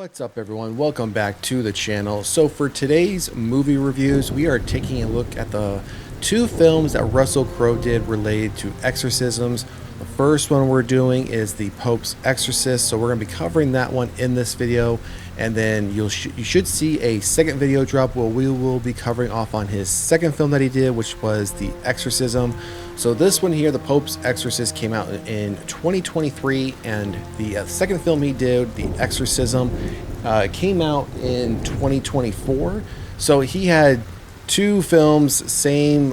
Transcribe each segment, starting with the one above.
What's up everyone, welcome back to the channel. So for today's movie reviews, we are taking a look at the two films that Russell Crowe did related to exorcisms. The first one we're doing is the Pope's Exorcist, so we're going to be covering that one in this video, and then you should see a second video drop where we will be covering off on his second film that he did, which was the Exorcism. So this one here, the Pope's Exorcist, came out in 2023, and the second film he did, the Exorcism, came out in 2024. So he had two films, same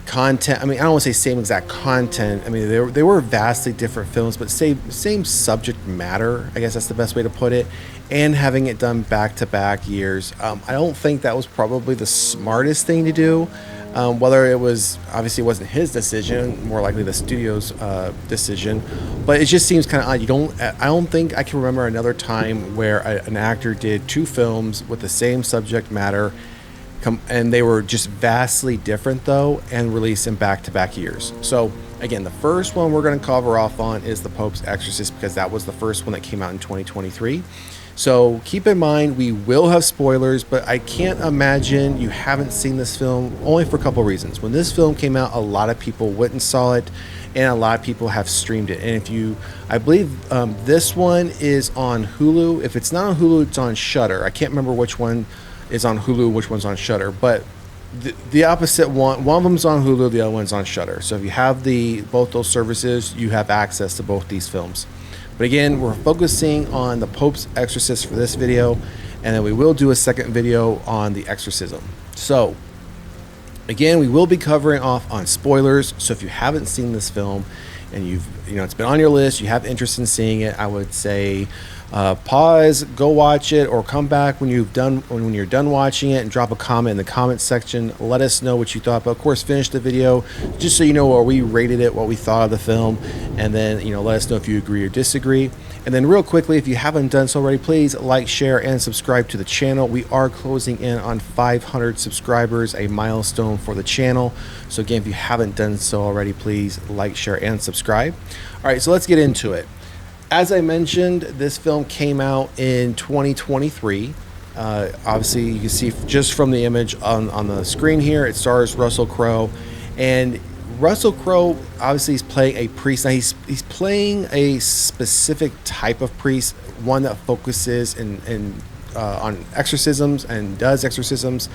content. I mean, I don't want to say same exact content. I mean, they were vastly different films, but same subject matter. I guess that's the best way to put it. And having it done back-to-back years, I don't think that was probably the smartest thing to do. Whether it was, obviously it wasn't his decision, more likely the studio's decision, but it just seems kind of odd. I don't think I can remember another time where an actor did two films with the same subject matter, and they were just vastly different though, and released in back-to-back years. So again, the first one we're going to cover off on is the Pope's Exorcist, because that was the first one that came out in 2023. So keep in mind, we will have spoilers, but I can't imagine you haven't seen this film, only for a couple of reasons. When this film came out, a lot of people went and saw it, and a lot of people have streamed it. And I believe this one is on Hulu. If it's not on Hulu, it's on Shudder. I can't remember which one is on Hulu, which one's on Shudder, but the opposite one of them's on Hulu, the other one's on Shudder. So if you have both those services, you have access to both these films. But again, we're focusing on the Pope's Exorcist for this video, and then we will do a second video on the Exorcism. So again, we will be covering off on spoilers. So if you haven't seen this film and it's been on your list, you have interest in seeing it, I would say pause, go watch it, or come back when you're done watching it and drop a comment in the comment section. Let us know what you thought, but of course finish the video just so you know where we rated it, what we thought of the film, and then let us know if you agree or disagree. And then real quickly, if you haven't done so already, please like, share, and subscribe to the channel. We are closing in on 500 subscribers, a milestone for the channel. So again, if you haven't done so already, please like, share, and subscribe. All right, so let's get into it. As I mentioned, this film came out in 2023. Obviously, you can see just from the image on the screen here, it stars Russell Crowe. And Russell Crowe obviously is playing a priest. Now, he's playing a specific type of priest, one that focuses on exorcisms and does exorcisms.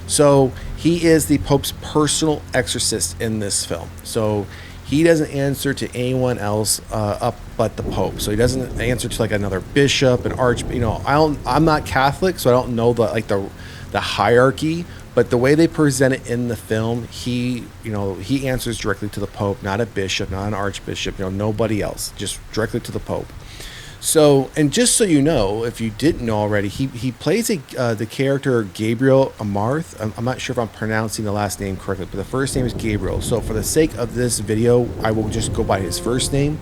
So he is the Pope's personal exorcist in this film. So he doesn't answer to anyone else up but the Pope. So he doesn't answer to like another bishop, an I'm not Catholic, so I don't know the hierarchy. But the way they present it in the film, he answers directly to the Pope, not a bishop, not an archbishop, nobody else, just directly to the Pope. So, and just so you know, if you didn't know already, he plays the character Gabriel Amarth. I'm not sure if I'm pronouncing the last name correctly, but the first name is Gabriel. So for the sake of this video, I will just go by his first name.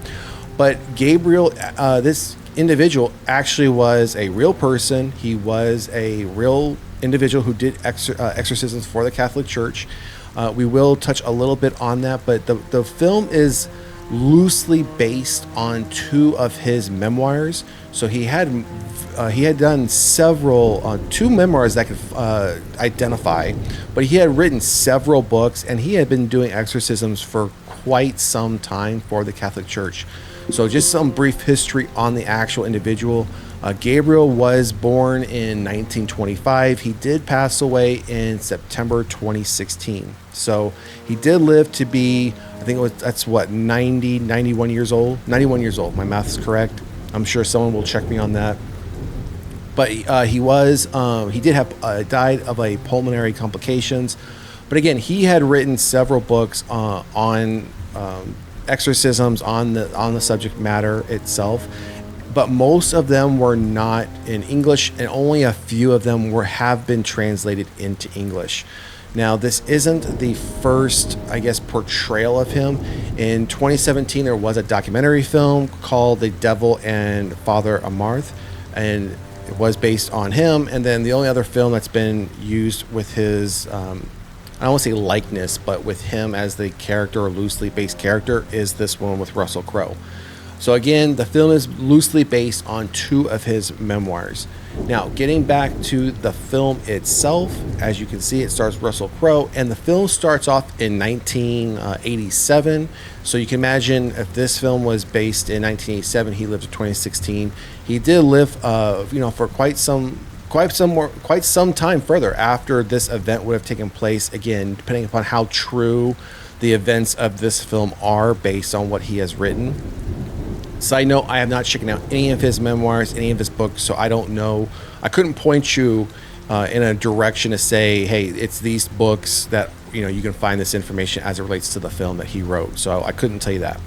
But Gabriel, this individual actually was a real person. He was a real individual who did exorcisms for the Catholic Church. We will touch a little bit on that, but the film is loosely based on two of his memoirs. So he had done two memoirs that I could identify, but he had written several books, and he had been doing exorcisms for quite some time for the Catholic Church. So just some brief history on the actual individual. Gabriel was born in 1925. He did pass away in September 2016. So he did live to be, I think that's what, 91 years old? 91 years old. My math is correct. I'm sure someone will check me on that. But he did have died of a pulmonary complications. But again, he had written several books on exorcisms, on the subject matter itself. But most of them were not in English, and only a few of them have been translated into English. Now, this isn't the first, I guess, portrayal of him. In 2017, there was a documentary film called The Devil and Father Amarth, and it was based on him. And then the only other film that's been used with his, I don't want to say likeness, but with him as the character, or loosely based character, is this one with Russell Crowe. So again, the film is loosely based on two of his memoirs. Now, getting back to the film itself, as you can see, it stars Russell Crowe, and the film starts off in 1987. So you can imagine if this film was based in 1987, he lived to 2016. He did live, for quite some time further after this event would have taken place. Again, depending upon how true the events of this film are based on what he has written. Side note, I have not checked out any of his memoirs, any of his books, so I don't know. I couldn't point you in a direction to say, hey, it's these books that, you can find this information as it relates to the film that he wrote. So I couldn't tell you that.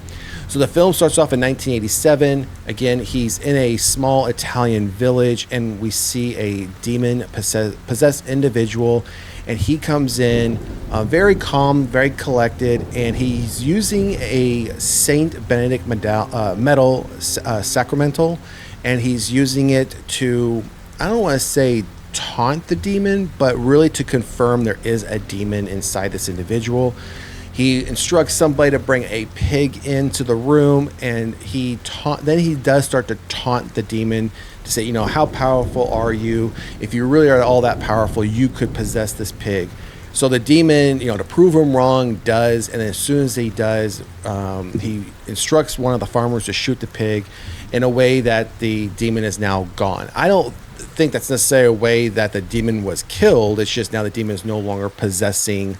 So the film starts off in 1987. Again, he's in a small Italian village, and we see a demon possessed individual, and he comes in very calm, very collected, and he's using a Saint Benedict metal sacramental, and he's using it to, I don't want to say taunt the demon, but really to confirm there is a demon inside this individual. He instructs somebody to bring a pig into the room, and then he does start to taunt the demon to say, how powerful are you? If you really are all that powerful, you could possess this pig. So the demon, to prove him wrong, does, and as soon as he does, he instructs one of the farmers to shoot the pig in a way that the demon is now gone. I don't think that's necessarily a way that the demon was killed. It's just now the demon is no longer possessing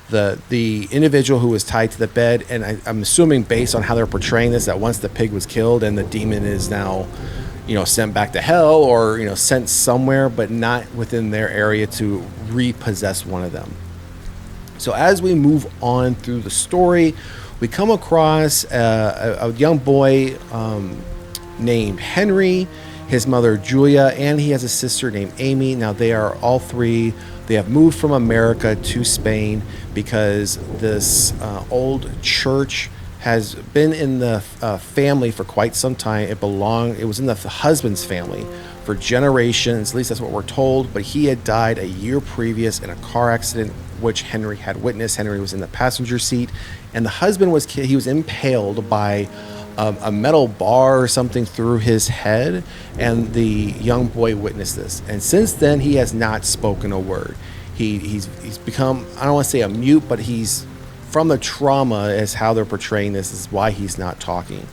the individual who was tied to the bed, and I'm assuming based on how they're portraying this, that once the pig was killed and the demon is now sent back to hell or sent somewhere, but not within their area to repossess one of them. So as we move on through the story, we come across a young boy named Henry, his mother Julia, and he has a sister named Amy. Now they are all three. They have moved from America to Spain because this old church has been in the family for quite some time. It was in the husband's family for generations, at least that's what we're told, but he had died a year previous in a car accident, which Henry had witnessed. Henry was in the passenger seat, and the husband was impaled by a metal bar or something through his head, and the young boy witnessed this. And since then, he has not spoken a word. He's become, I don't want to say a mute, but he's, from the trauma as how they're portraying this, is why he's not talking.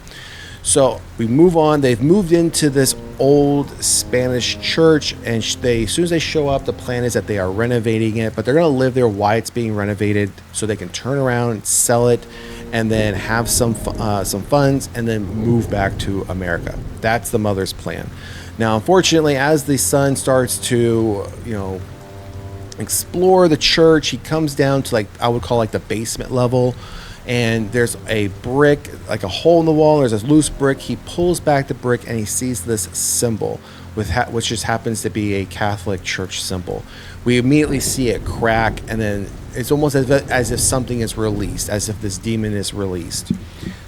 So we move on. They've moved into this old Spanish church, and as soon as they show up, the plan is that they are renovating it, but they're going to live there while it's being renovated so they can turn around and sell it, and then have some funds, and then move back to America. That's the mother's plan. Now, unfortunately, as the son starts to, explore the church, he comes down to I would call the basement level, and there's a brick, a hole in the wall. There's a loose brick. He pulls back the brick, and he sees this symbol, which just happens to be a Catholic church symbol. We immediately see it crack, and then it's almost as if something is released, as if this demon is released.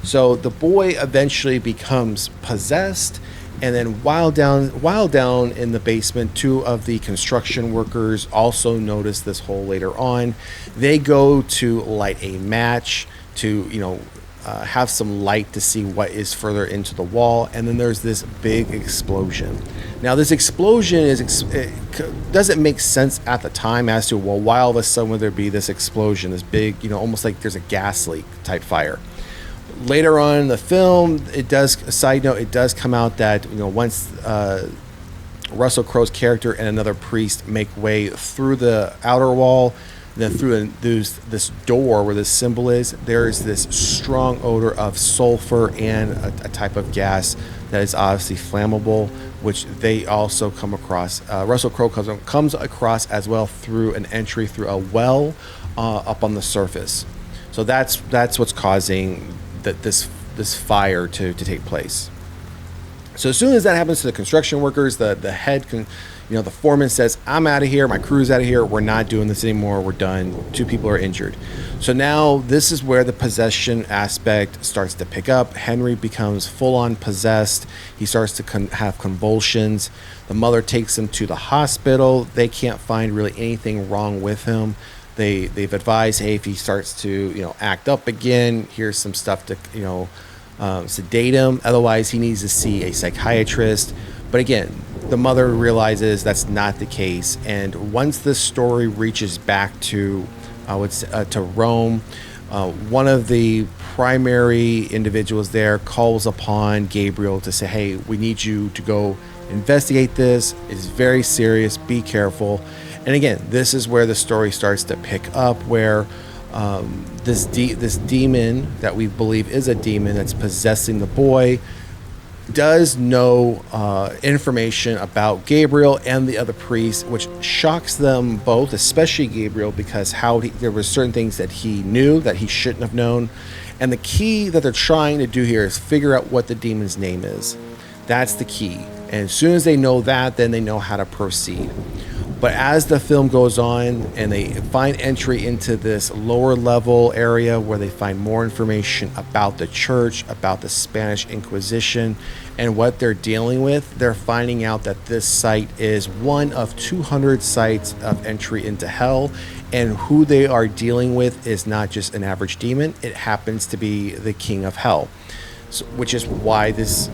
So the boy eventually becomes possessed, and then while down in the basement, two of the construction workers also notice this hole later on. They go to light a match to have some light to see what is further into the wall, and then there's this big explosion. Now this explosion doesn't make sense at the time as to, well, why all of a sudden would there be this explosion, this big, almost like there's a gas leak type fire. Later on in the film, it does come out that once Russell Crowe's character and another priest make way through the outer wall, then through this door where this symbol is, there is this strong odor of sulfur and a type of gas that is obviously flammable, which they also come across. Russell Crowe comes across as well through an entry through a well up on the surface. So that's what's causing this fire to take place. So as soon as that happens to the construction workers, the head the foreman says, "I'm out of here. My crew's out of here. We're not doing this anymore. We're done." 2 people are injured. So now this is where the possession aspect starts to pick up. Henry becomes full-on possessed. He starts to have convulsions. The mother takes him to the hospital. They can't find really anything wrong with him. They've advised, hey, if he starts to act up again, here's some stuff to sedate him. Otherwise, he needs to see a psychiatrist. But again, the mother realizes that's not the case. And once this story reaches back to, I would say, to Rome, one of the primary individuals there calls upon Gabriel to say, hey, we need you to go investigate this. It's very serious. Be careful. And again, this is where the story starts to pick up, where this demon that we believe is a demon that's possessing the boy does know information about Gabriel and the other priests, which shocks them both, especially Gabriel, because there were certain things that he knew that he shouldn't have known. And the key that they're trying to do here is figure out what the demon's name is. That's the key. And as soon as they know that, then they know how to proceed. But as the film goes on and they find entry into this lower level area where they find more information about the church, about the Spanish Inquisition, and what they're dealing with, they're finding out that this site is one of 200 sites of entry into hell. And who they are dealing with is not just an average demon. It happens to be the king of hell, which is why he's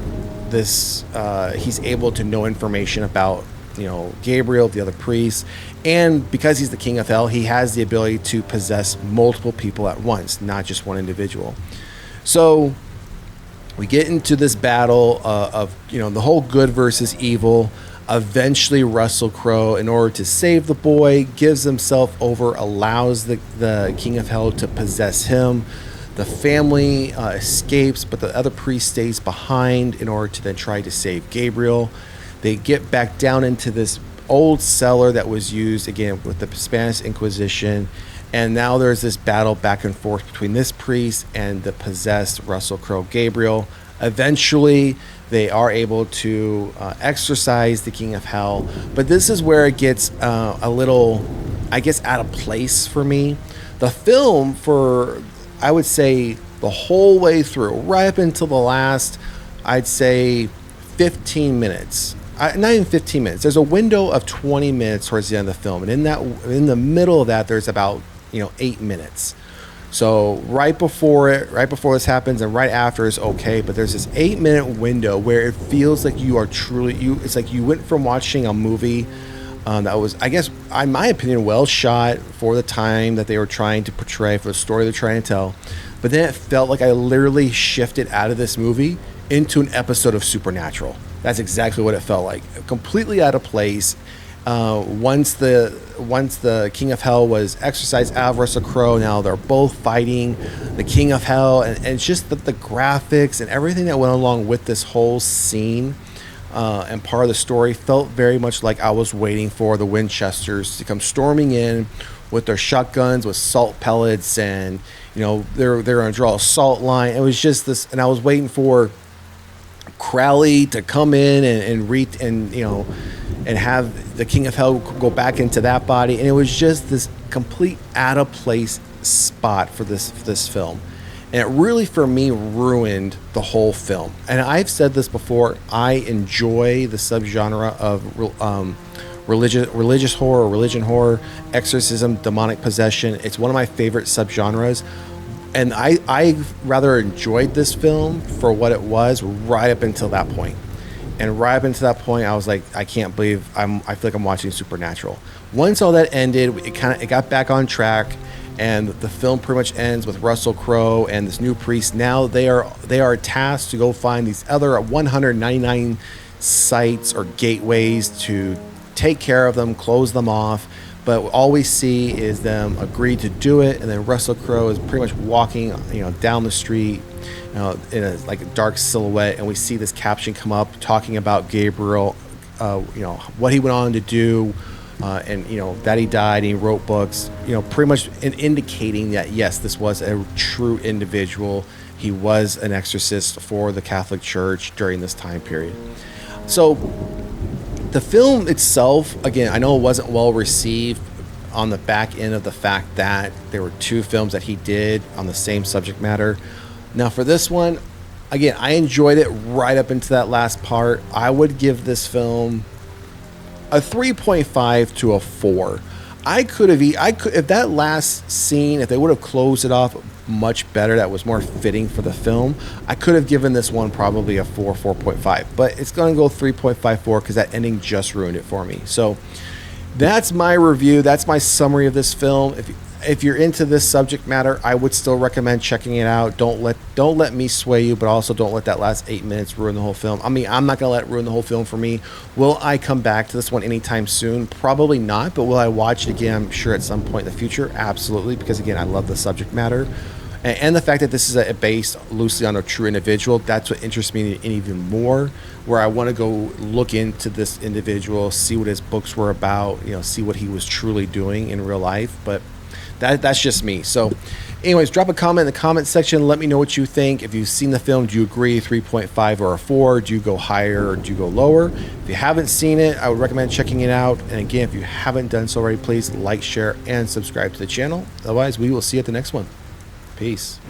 able to know information about Gabriel, the other priests, and because he's the king of hell, he has the ability to possess multiple people at once, not just one individual. So we get into this battle of the whole good versus evil. Eventually, Russell Crowe, in order to save the boy, gives himself over, allows the king of hell to possess him. The family escapes, but the other priest stays behind in order to then try to save Gabriel. They get back down into this old cellar that was used, again, with the Spanish Inquisition. And now there's this battle back and forth between this priest and the possessed Russell Crowe Gabriel. Eventually, they are able to exorcise the king of hell. But this is where it gets a little, I guess, out of place for me. The film, I would say, the whole way through, right up until the last, I'd say, 15 minutes. Not even 15 minutes. There's a window of 20 minutes towards the end of the film, and in the middle of that, there's about 8 minutes. So right before this happens, and right after is okay, but there's this 8-minute window where it feels like you are truly It's like you went from watching a movie that was, I guess, in my opinion, well shot for the time that they were trying to portray, for the story they're trying to tell, but then it felt like I literally shifted out of this movie into an episode of Supernatural. That's exactly what it felt like. Completely out of place. Once the King of Hell was exorcised out of Russell Crowe, now they're both fighting the King of Hell, and it's just the graphics and everything that went along with this whole scene and part of the story felt very much like I was waiting for the Winchesters to come storming in with their shotguns with salt pellets, and they're going to draw a salt line. It was just this, and I was waiting for Crowley to come in and have the King of Hell go back into that body, and it was just this complete out of place spot for this film, and it really, for me, ruined the whole film. And I've said this before, I enjoy the subgenre of religious horror, religion horror, exorcism, demonic possession. It's one of my favorite subgenres. And I rather enjoyed this film for what it was right up until that point. And right up until that point, I was like, I can't believe I feel like I'm watching Supernatural. Once all that ended, it got back on track, and the film pretty much ends with Russell Crowe and this new priest. Now they are tasked to go find these other 199 sites or gateways to take care of them, close them off. But all we see is them agree to do it, and then Russell Crowe is pretty much walking, down the street, in a dark silhouette, and we see this caption come up talking about Gabriel, what he went on to do, and that he died, and he wrote books, pretty much indicating that yes, this was a true individual. He was an exorcist for the Catholic Church during this time period. So the film itself, again, I know it wasn't well received on the back end of the fact that there were two films that he did on the same subject matter. Now for this one, again, I enjoyed it right up into that last part. I would give this film a 3.5 to a 4. If that last scene, if they would have closed it off much better, that was more fitting for the film, I could have given this one probably a 4.5, but it's going to go 3.54 because that ending just ruined it for me. So that's my review. That's my summary of this film. If you're into this subject matter, I would still recommend checking it out. Don't let me sway you, but also don't let that last 8 minutes ruin the whole film. I mean, I'm not gonna let it ruin the whole film for me. Will I come back to this one anytime soon? Probably not, but will I watch it again? I'm sure at some point in the future, absolutely, because again, I love the subject matter. And the fact that this is based loosely on a true individual, that's what interests me in even more, where I want to go look into this individual, see what his books were about, see what he was truly doing in real life. But that's just me. So anyways, drop a comment in the comment section. Let me know what you think. If you've seen the film, do you agree 3.5 or a 4? Do you go higher or do you go lower? If you haven't seen it, I would recommend checking it out. And again, if you haven't done so already, please like, share, and subscribe to the channel. Otherwise, we will see you at the next one. Peace.